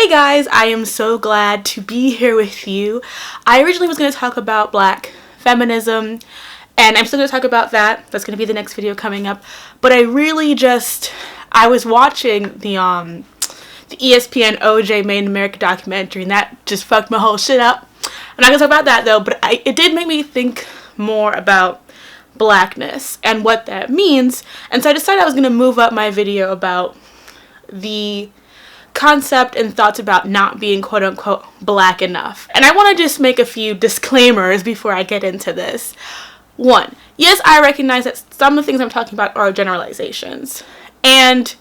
guys, I am so glad to be here with you. I originally was going to talk about Black feminism, and I'm still going to talk about that. That's going to be the next video coming up. But I was watching the ESPN OJ Made in America documentary, and that just fucked my whole shit up. I'm not going to talk about that though, but it did make me think more about Blackness and what that means. And so I decided I was going to move up my video about the concept and thoughts about not being quote-unquote Black enough. And I want to just make a few disclaimers before I get into this. One, yes, I recognize that some of the things I'm talking about are generalizations, and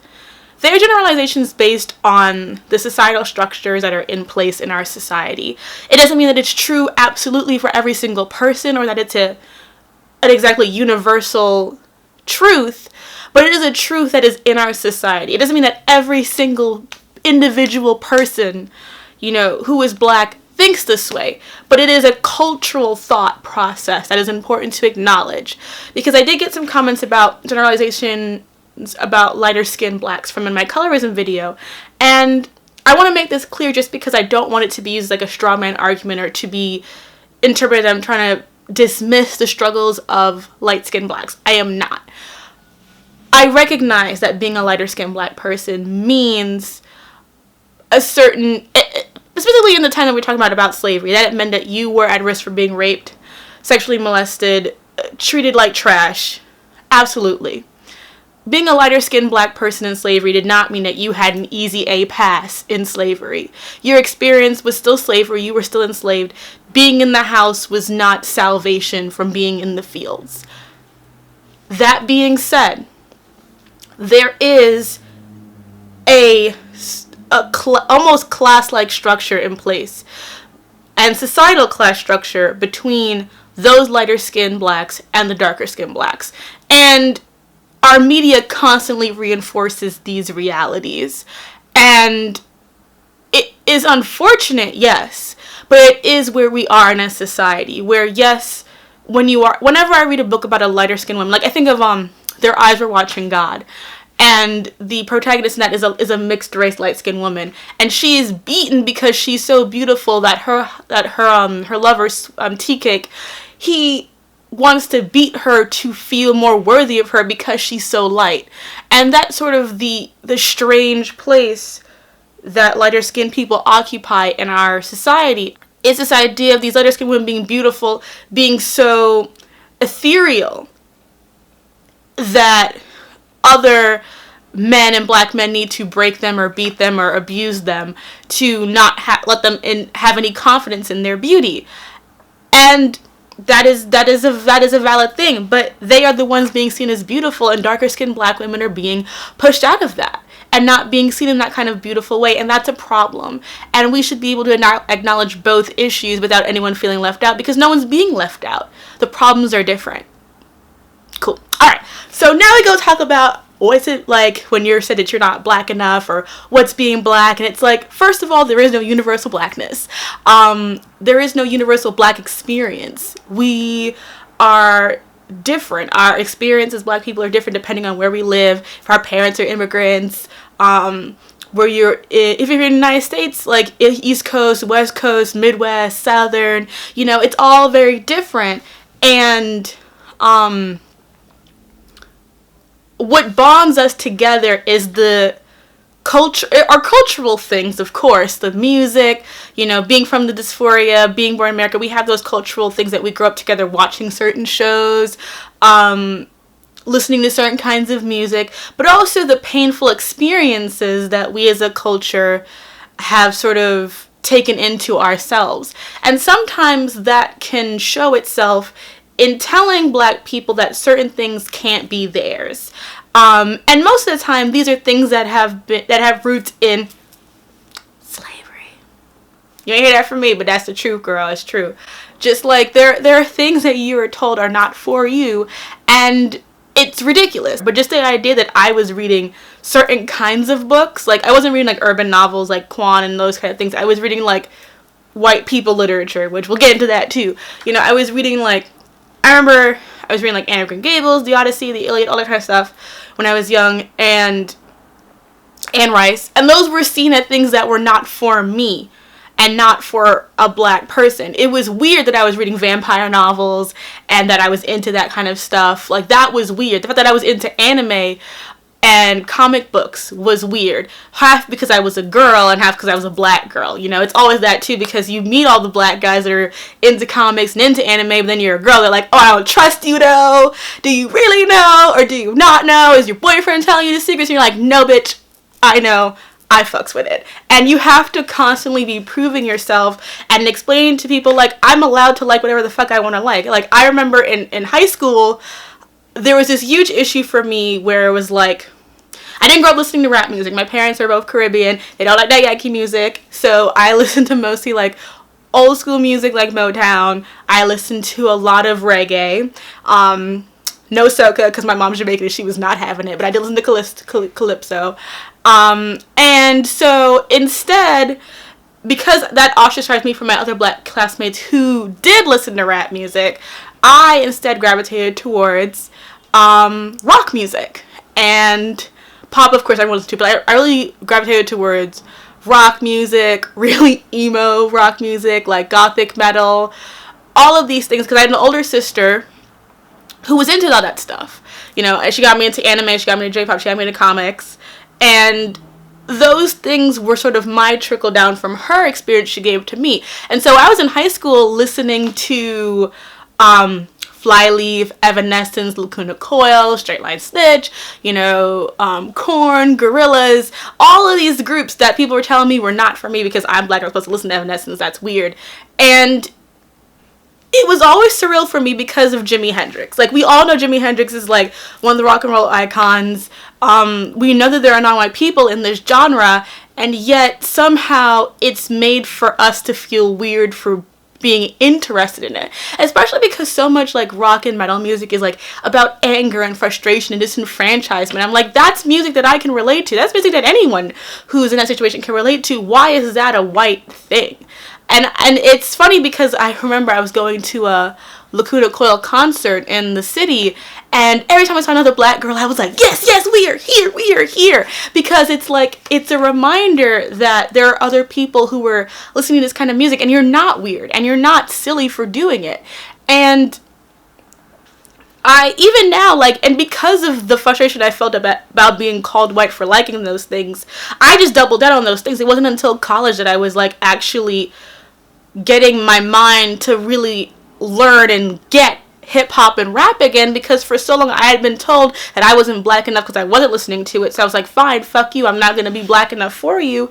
they're generalizations based on the societal structures that are in place in our society. It doesn't mean that it's true absolutely for every single person, or that it's an exactly universal truth, but it is a truth that is in our society. It doesn't mean that every single individual person, who is Black thinks this way, but it is a cultural thought process that is important to acknowledge. Because I did get some comments about generalizations about lighter skinned Blacks from in my colorism video, and I want to make this clear just because I don't want it to be used like a straw man argument or to be interpreted as I'm trying to dismiss the struggles of light skinned Blacks. I am not. I recognize that being a lighter skinned Black person means a certain, specifically in the time that we're talking about slavery, that it meant that you were at risk for being raped, sexually molested, treated like trash. Absolutely. Being a lighter skinned Black person in slavery did not mean that you had an easy A pass in slavery. Your experience was still slavery, you were still enslaved. Being in the house was not salvation from being in the fields. That being said, there is almost class-like structure in place, and societal class structure between those lighter-skinned Blacks and the darker-skinned Blacks. And our media constantly reinforces these realities. And it is unfortunate, yes, but it is where we are in a society where, yes, whenever I read a book about a lighter-skinned woman, like I think of Their Eyes Were Watching God, and the protagonist in that is a mixed race light skinned woman, and she is beaten because she's so beautiful that her lover Tea Cake, he wants to beat her to feel more worthy of her because she's so light. And that's sort of the strange place that lighter skinned people occupy in our society. It's this idea of these lighter skinned women being beautiful, being so ethereal, that other men and Black men need to break them or beat them or abuse them to not let them have any confidence in their beauty. And that is a valid thing, but they are the ones being seen as beautiful, and darker skinned Black women are being pushed out of that and not being seen in that kind of beautiful way, and that's a problem. And we should be able to acknowledge both issues without anyone feeling left out, because no one's being left out. The problems are different. Cool. Alright, so now we go talk about what's it like when you're said that you're not Black enough, or what's being Black. And it's like, first of all, there is no universal Blackness. There is no universal Black experience. We are different. Our experience as Black people are different depending on where we live. If our parents are immigrants, if you're in the United States, like East Coast, West Coast, Midwest, Southern, it's all very different. And what bonds us together is the culture, our cultural things, of course, the music, being from the dysphoria, being born in America. We have those cultural things that we grow up together watching certain shows, listening to certain kinds of music, but also the painful experiences that we as a culture have sort of taken into ourselves. And sometimes that can show itself in telling Black people that certain things can't be theirs. And most of the time, these are things that have roots in slavery. You ain't hear that from me, but that's the truth, girl. It's true. Just like there are things that you are told are not for you, and it's ridiculous. But just the idea that I was reading certain kinds of books, like I wasn't reading like urban novels like Quan and those kind of things. I was reading like white people literature, which we'll get into that too. I was reading I remember I was reading like Anne of Green Gables, The Odyssey, The Iliad, all that kind of stuff when I was young, and and rice, and those were seen as things that were not for me and not for a black person. It was weird that I was reading vampire novels and that I was into that kind of stuff. Like, that was weird. The fact that I was into anime and comic books was weird. Half because I was a girl and half because I was a black girl. You know, it's always that too, because you meet all the black guys that are into comics and into anime, but then you're a girl. They're like, oh, I don't trust you though. Do you really know or do you not know? Is your boyfriend telling you the secrets? And you're like, no, bitch, I know. I fucks with it. And you have to constantly be proving yourself and explaining to people, like, I'm allowed to like whatever the fuck I want to like. Like, I remember in high school, there was this huge issue for me where it was like, I didn't grow up listening to rap music. My parents are both Caribbean. They don't like that Yankee music. So I listened to mostly like old school music like Motown. I listened to a lot of reggae. No soca, because my mom's Jamaican and she was not having it. But I did listen to calypso. And so instead, because that ostracized me from my other black classmates who did listen to rap music, I instead gravitated towards rock music. And pop, of course, everyone listens to, but I really gravitated towards rock music, really emo rock music, like gothic metal, all of these things, because I had an older sister who was into all that stuff. You know, she got me into anime, she got me into J-pop, she got me into comics, and those things were sort of my trickle down from her experience she gave to me. And so I was in high school listening to Flyleaf, Evanescence, Lacuna Coil, Straight Line Stitch, you know, Korn, Gorillaz, all of these groups that people were telling me were not for me because I'm black, I'm supposed to listen to Evanescence, that's weird. And it was always surreal for me because of Jimi Hendrix. Like, we all know Jimi Hendrix is like one of the rock and roll icons. We know that there are non-white people in this genre, and yet somehow it's made for us to feel weird for being interested in it, especially because so much like rock and metal music is like about anger and frustration and disenfranchisement. I'm like, that's music that I can relate to. That's music that anyone who's in that situation can relate to. Why is that a white thing? And it's funny because I remember I was going to a Lacuna Coil concert in the city, and every time I saw another black girl, I was like, yes, we are here, because it's like, it's a reminder that there are other people who are listening to this kind of music, and you're not weird, and you're not silly for doing it. And I, even now, like, and because of the frustration I felt about being called white for liking those things, I just doubled down on those things. It wasn't until college that I was like actually getting my mind to really learn and get hip-hop and rap again, because for so long I had been told that I wasn't black enough because I wasn't listening to it. So I was like, fine, fuck you, I'm not going to be black enough for you.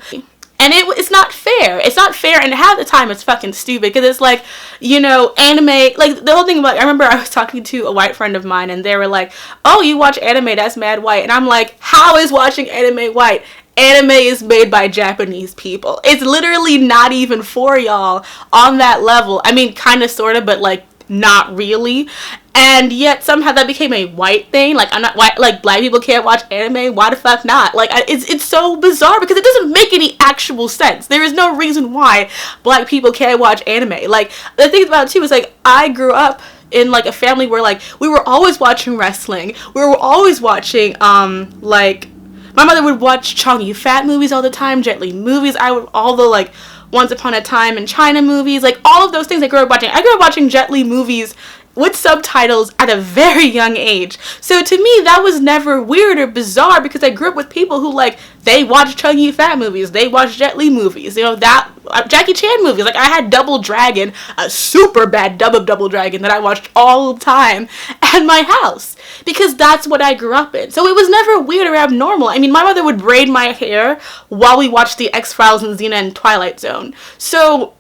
And it's not fair. It's not fair, and half the time it's fucking stupid, because it's like, you know, anime, like, the whole thing about, I remember I was talking to a white friend of mine, and they were like, oh, you watch anime, that's mad white. And I'm like, how is watching anime white? Anime is made by Japanese people. It's literally not even for y'all on that level. I mean, kind of, sort of, but like, not really. And yet somehow that became a white thing. Like, I'm not white, like, black people can't watch anime. Why the fuck not? Like, it's so bizarre because it doesn't make any actual sense. There is no reason why black people can't watch anime. Like, the thing about it too is, like, I grew up in like a family where like we were always watching wrestling. We were always watching like, my mother would watch Chong Yu-Fat movies all the time, Jet Li movies. All the like Once Upon a Time in China movies, like all of those things I grew up watching. I grew up watching Jet Li movies with subtitles at a very young age. So to me, that was never weird or bizarre, because I grew up with people who, like, they watched Chong Yu-Fat movies, they watched Jet Li movies, you know, that Jackie Chan movies. Like, I had Double Dragon, a super bad dub of Double Dragon that I watched all the time at my house, because that's what I grew up in. So it was never weird or abnormal. I mean, my mother would braid my hair while we watched the X-Files and Xena and Twilight Zone. So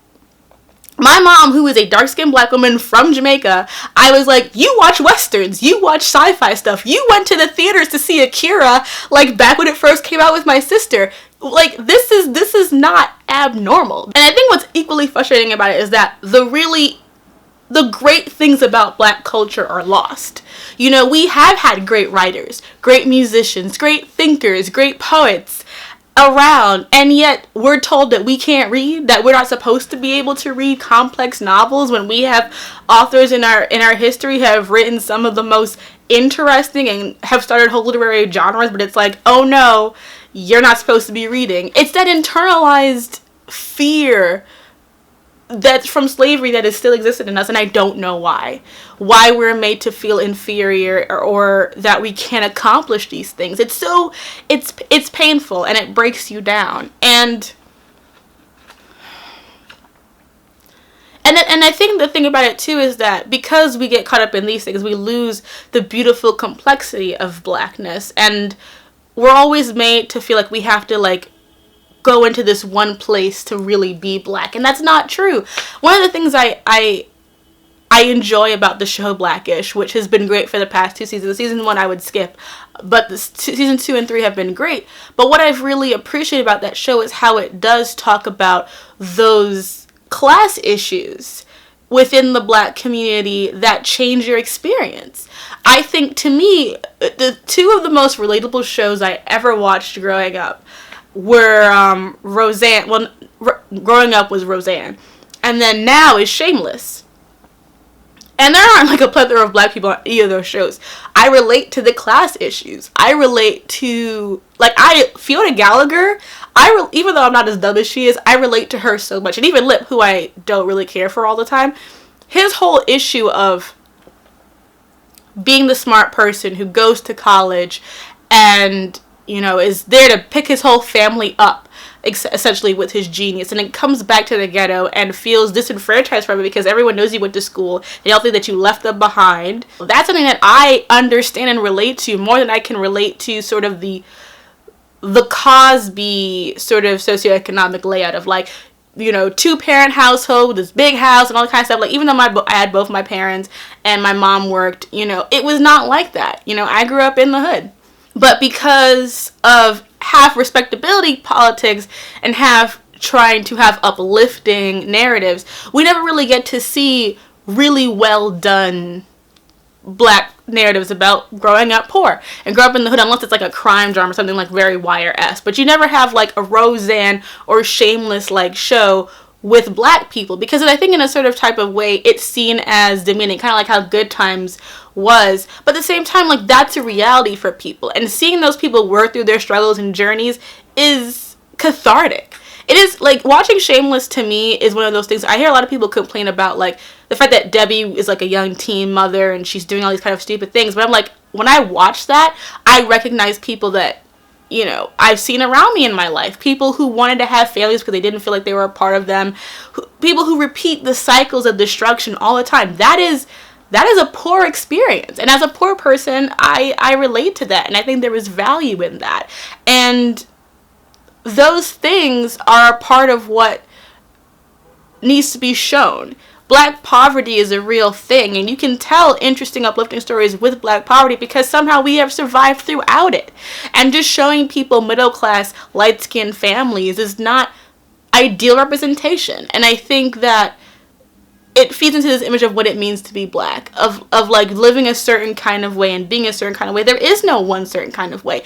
my mom, who is a dark-skinned black woman from Jamaica, I was like, you watch westerns, you watch sci-fi stuff, you went to the theaters to see Akira, like, back when it first came out with my sister. Like, this is not abnormal. And I think what's equally frustrating about it is that the great things about black culture are lost. You know, we have had great writers, great musicians, great thinkers, great poets around, and yet we're told that we can't read, that we're not supposed to be able to read complex novels, when we have authors in our history have written some of the most interesting and have started whole literary genres. But it's like, oh no, you're not supposed to be reading. It's that internalized fear that's from slavery that has still existed in us, and I don't know why we're made to feel inferior, or that we can't accomplish these things. It's painful, and it breaks you down. And I think the thing about it too is that because we get caught up in these things, we lose the beautiful complexity of Blackness, and we're always made to feel like we have to like go into this one place to really be Black, and that's not true. One of the things I enjoy about the show Blackish, which has been great for the past 2 seasons. Season 1 I would skip, but season 2 and 3 have been great. But what I've really appreciated about that show is how it does talk about those class issues within the Black community that change your experience. I think, to me, the 2 of the most relatable shows I ever watched growing up were Roseanne. Well, growing up was Roseanne, and then now is Shameless. And there aren't like a plethora of Black people on either of those shows. I relate to the class issues. I relate to, like, Fiona Gallagher, even though I'm not as dumb as she is, I relate to her so much. And even Lip, who I don't really care for all the time, his whole issue of being the smart person who goes to college and, you know, is there to pick his whole family up, essentially, with his genius, and it comes back to the ghetto and feels disenfranchised from it because everyone knows you went to school, they all think that you left them behind. That's something that I understand and relate to more than I can relate to sort of the Cosby sort of socioeconomic layout of, like, you know, 2-parent household with this big house and all that kind of stuff. Like, even though I had both my parents and my mom worked, you know, it was not like that. You know, I grew up in the hood. But because of half respectability politics and half trying to have uplifting narratives, we never really get to see really well done Black narratives about growing up poor and grow up in the hood, unless it's like a crime drama or something like very Wire-esque. But you never have like a Roseanne or Shameless like show with Black people, because I think in a sort of type of way it's seen as demeaning, kind of like how Good Times was, but at the same time, like, that's a reality for people, and seeing those people work through their struggles and journeys is cathartic. It is, like, watching Shameless to me is one of those things. I hear a lot of people complain about, like, the fact that Debbie is like a young teen mother and she's doing all these kind of stupid things, but I'm like, when I watch that, I recognize people that, you know, I've seen around me in my life. People who wanted to have families because they didn't feel like they were a part of them. People who repeat the cycles of destruction all the time. That is a poor experience. And as a poor person, I relate to that. And I think there is value in that. And those things are a part of what needs to be shown. Black poverty is a real thing, and you can tell interesting, uplifting stories with Black poverty because somehow we have survived throughout it. And just showing people middle-class, light-skinned families is not ideal representation. And I think that it feeds into this image of what it means to be Black, of like living a certain kind of way and being a certain kind of way. There is no one certain kind of way.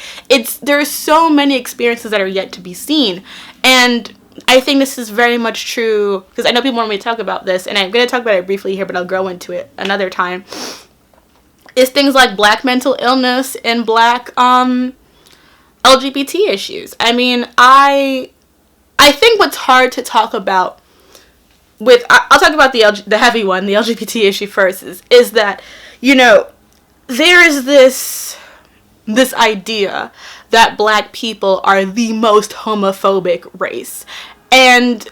There are so many experiences that are yet to be seen. And I think this is very much true, because I know people want me to talk about this, and I'm going to talk about it briefly here, but I'll go into it another time. Is things like Black mental illness and Black LGBT issues. I mean, I think what's hard to talk about I'll talk about the heavy one, the LGBT issue first, is that, you know, there is this idea that Black people are the most homophobic race. And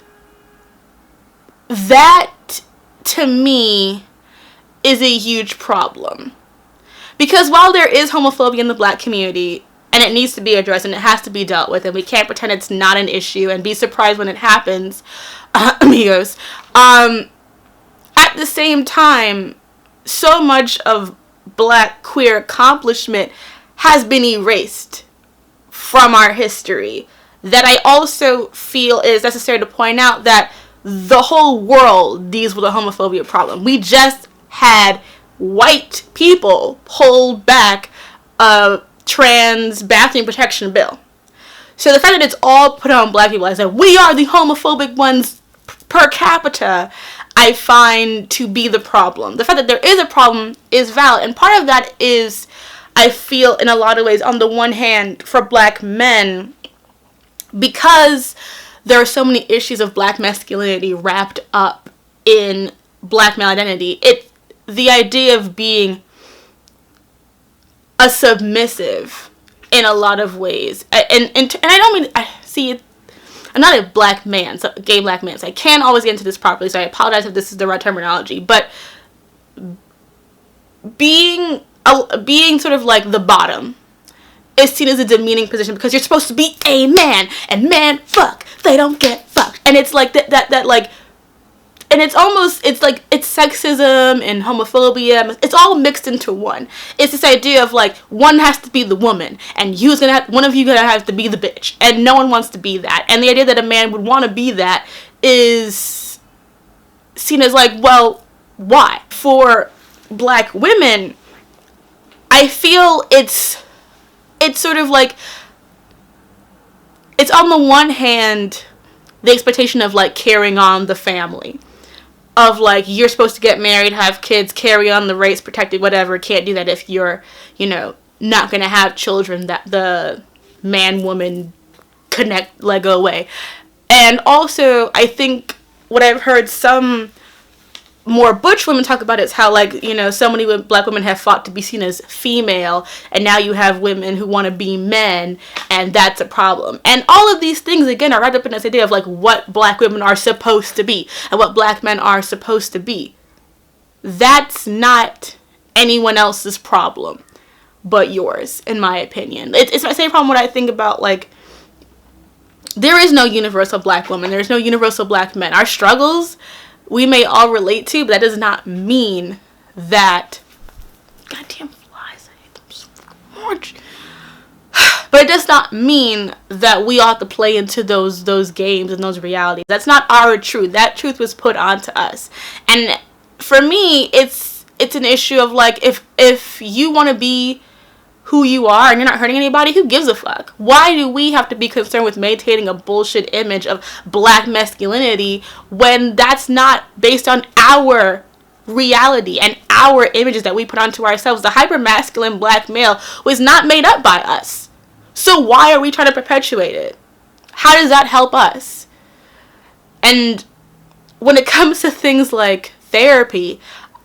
that, to me, is a huge problem. Because while there is homophobia in the Black community, and it needs to be addressed, and it has to be dealt with, and we can't pretend it's not an issue and be surprised when it happens, amigos, at the same time, so much of Black queer accomplishment has been erased from our history that I also feel is necessary to point out that the whole world deals with a homophobia problem. We just had white people hold back a trans bathroom protection bill. So the fact that it's all put on Black people as that we are the homophobic ones per capita, I find to be the problem. The fact that there is a problem is valid, and part of that is, I feel, in a lot of ways, on the one hand, for Black men, because there are so many issues of black masculinity wrapped up in black male identity. The idea of being a submissive in a lot of ways, and I don't mean, I see it. I'm not a black man, so gay black man, so I can't always get into this properly, so I apologize if this is the right terminology, but being sort of like the bottom is seen as a demeaning position because you're supposed to be a man, and men fuck, they don't get fucked. And it's like that like, and it's like it's sexism and homophobia, it's all mixed into one. It's this idea of like, one has to be the woman, and one of you gonna have to be the bitch, and no one wants to be that. And the idea that a man would want to be that is seen as like, well, why? For black women, I feel it's sort of like, it's on the one hand the expectation of like carrying on the family, of like, you're supposed to get married, have kids, carry on the race, protected, whatever. Can't do that if you're, not gonna have children, that the man woman connect Lego way. And also, I think what I've heard some more butch women talk about is how, like, so many black women have fought to be seen as female, and now you have women who want to be men, and that's a problem. And all of these things, again, are wrapped up in this idea of like what black women are supposed to be and what black men are supposed to be. That's not anyone else's problem but yours, in my opinion. It's my same problem when I think about, like, there is no universal black woman, there's no universal black men. Our struggles we may all relate to, but that does not mean that, goddamn flies, I hate them so much. But it does not mean that we ought to play into those games and those realities. That's not our truth. That truth was put onto us. And for me, it's an issue of like, if you want to be who you are and you're not hurting anybody, who gives a fuck? Why do we have to be concerned with maintaining a bullshit image of black masculinity when that's not based on our reality and our images that we put onto ourselves? The hyper-masculine black male was not made up by us. So why are we trying to perpetuate it? How does that help us? And when it comes to things like therapy,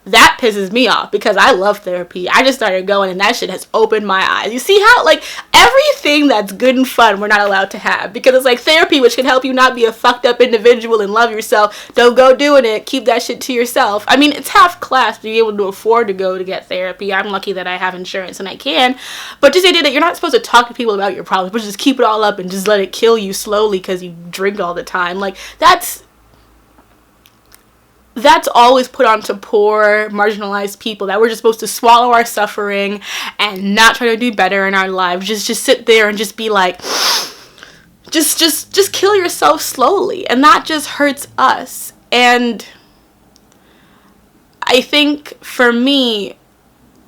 that pisses me off because I love therapy. I just started going and that shit has opened my eyes. You see how, like, everything that's good and fun we're not allowed to have because it's like therapy, which can help you not be a fucked up individual and love yourself. Don't go doing it. Keep that shit to yourself. I mean, it's half class to be able to afford to go to get therapy. I'm lucky that I have insurance and I can. But just the idea that you're not supposed to talk to people about your problems, but just keep it all up and just let it kill you slowly because you drink all the time. Like, that's always put onto poor, marginalized people, that we're just supposed to swallow our suffering and not try to do better in our lives. Just sit there and just be like, just kill yourself slowly. And that just hurts us. And I think for me,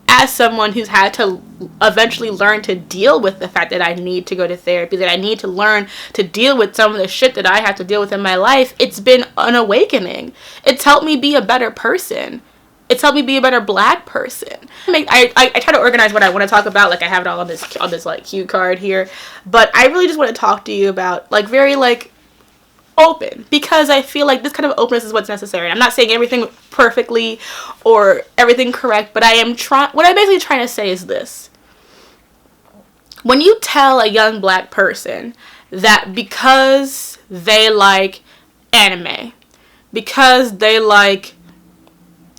as someone who's had to eventually learn to deal with the fact that I need to go to therapy, that I need to learn to deal with some of the shit that I have to deal with in my life, it's been an awakening. It's helped me be a better person. It's helped me be a better black person. I try to organize what I want to talk about. Like, I have it all on this like cue card here. But I really just want to talk to you about, like, very, like, open, because I feel like this kind of openness is what's necessary. I'm not saying everything perfectly or everything correct, but what I'm basically trying to say is this. When you tell a young black person that because they like anime, because they like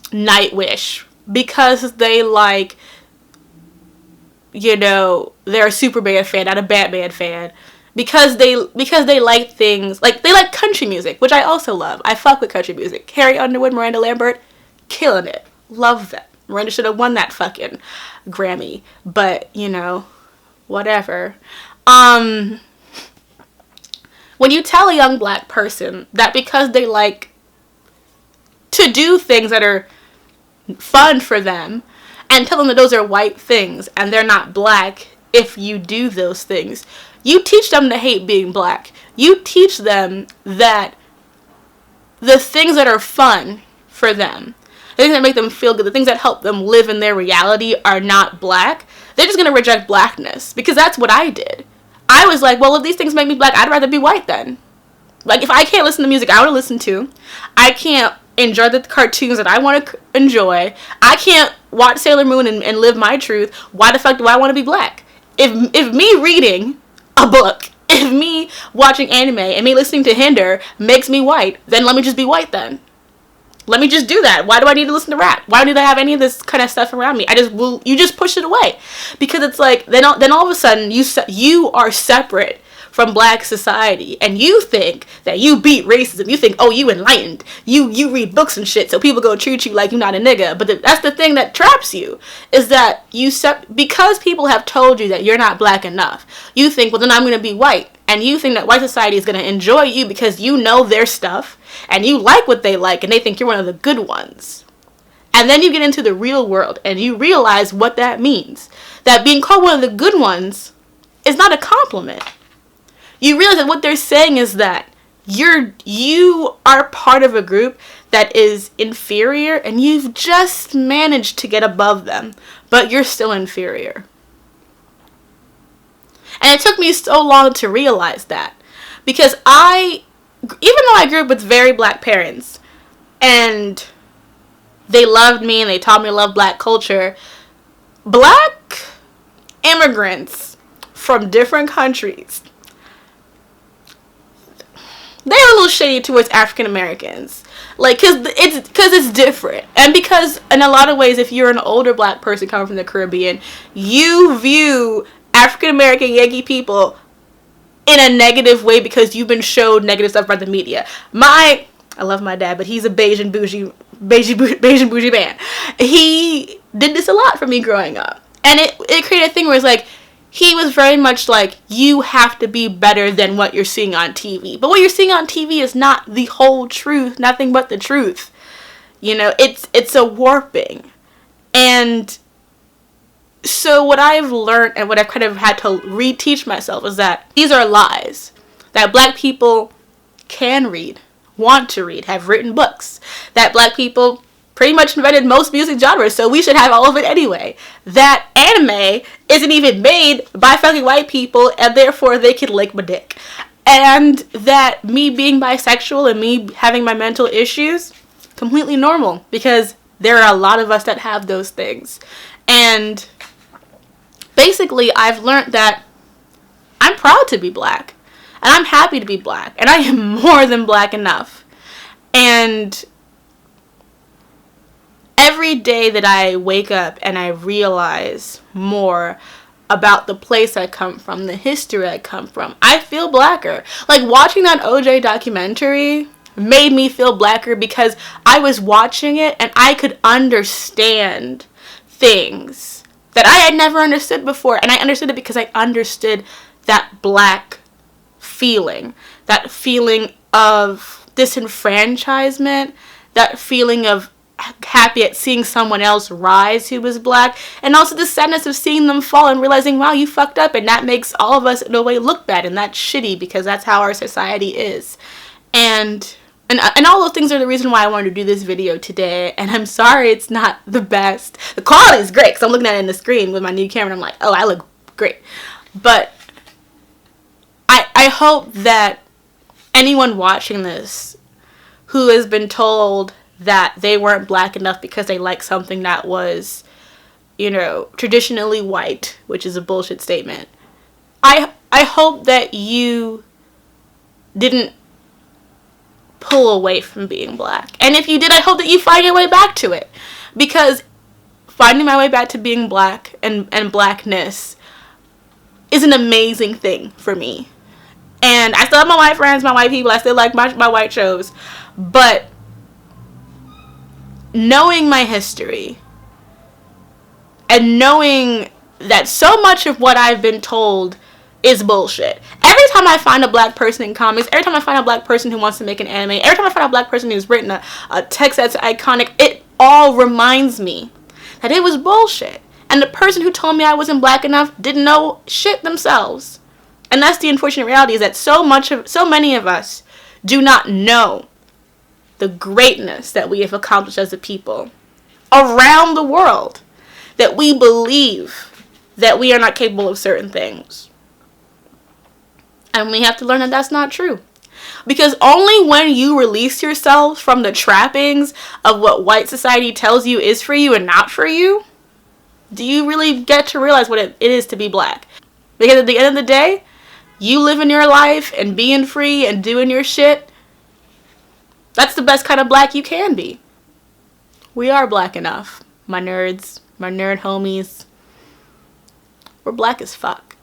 Nightwish, because they like, they're a Superman fan, not a Batman fan, because they like things, like, they like country music, which I also love. I fuck with country music. Carrie Underwood, Miranda Lambert, killing it. Love them. Miranda should have won that fucking Grammy. But, whatever. When you tell a young black person that because they like to do things that are fun for them, and tell them that those are white things and they're not black if you do those things, you teach them to hate being black. You teach them that the things that are fun for them, the things that make them feel good, the things that help them live in their reality are not black. They're just going to reject blackness, because that's what I did. I was like, well, if these things make me black, I'd rather be white then. Like, if I can't listen to music I want to listen to, I can't enjoy the cartoons that I want to enjoy, I can't watch Sailor Moon and live my truth, why the fuck do I want to be black? If me reading a book, if me watching anime and me listening to Hinder makes me white, then let me just be white then. Let me just do that. Why do I need to listen to rap? Why do I have any of this kind of stuff around me? You just push it away. Because it's like, then all of a sudden, you are separate from black society, and you think that you beat racism. You think, oh, you enlightened. You read books and shit, so people go treat you like you're not a nigga. But that's the thing that traps you, is that because people have told you that you're not black enough, you think, well, then I'm going to be white. And you think that white society is going to enjoy you because you know their stuff, and you like what they like, and they think you're one of the good ones. And then you get into the real world, and you realize what that means. That being called one of the good ones is not a compliment. You realize that what they're saying is that you are part of a group that is inferior, and you've just managed to get above them, but you're still inferior. And it took me so long to realize that, because even though I grew up with very black parents, and they loved me and they taught me to love black culture, black immigrants from different countries, they're a little shady towards African Americans. Like, cause it's different. And because in a lot of ways, if you're an older black person coming from the Caribbean, you view African American Yankee people in a negative way because you've been showed negative stuff by the media. I love my dad, but he's a Bayesian bougie man. He did this a lot for me growing up. And it created a thing where it's like, he was very much like, you have to be better than what you're seeing on TV. But what you're seeing on TV is not the whole truth, nothing but the truth. You know, it's a warping. And so what I've learned and what I've kind of had to reteach myself is that these are lies. That black people can read, want to read, have written books. That black people pretty much invented most music genres, so we should have all of it anyway. That anime isn't even made by fucking white people, and therefore they can lick my dick. And that me being bisexual and me having my mental issues, completely normal, because there are a lot of us that have those things. And basically, I've learned that I'm proud to be black, and I'm happy to be black, and I am more than black enough. And every day that I wake up and I realize more about the place I come from, the history I come from, I feel blacker. Like, watching that OJ documentary made me feel blacker because I was watching it and I could understand things that I had never understood before. And I understood it because I understood that black feeling. That feeling of disenfranchisement. That feeling of happy at seeing someone else rise who was black, and also the sadness of seeing them fall and realizing, wow, you fucked up, and that makes all of us in a way look bad, and that's shitty because that's how our society is. And all those things are the reason why I wanted to do this video today. And I'm sorry it's not the best. The quality is great because I'm looking at it in the screen with my new camera and I'm like, oh, I look great. But I hope that anyone watching this who has been told that they weren't black enough because they liked something that was, you know, traditionally white, which is a bullshit statement. I hope that you didn't pull away from being black. And if you did, I hope that you find your way back to it. Because finding my way back to being black and blackness is an amazing thing for me. And I still have my white friends, my white people. I still like my white shows. But knowing my history and knowing that so much of what I've been told is bullshit. Every time I find a black person in comics, every time I find a black person who wants to make an anime, every time I find a black person who's written a text that's iconic, it all reminds me that it was bullshit. And the person who told me I wasn't black enough didn't know shit themselves. And that's the unfortunate reality, is that so many of us do not know the greatness that we have accomplished as a people around the world, that we believe that we are not capable of certain things. And we have to learn that that's not true. Because only when you release yourself from the trappings of what white society tells you is for you and not for you, do you really get to realize what it is to be black. Because at the end of the day, you living your life and being free and doing your shit, that's the best kind of black you can be. We are black enough, my nerds, my nerd homies. We're black as fuck.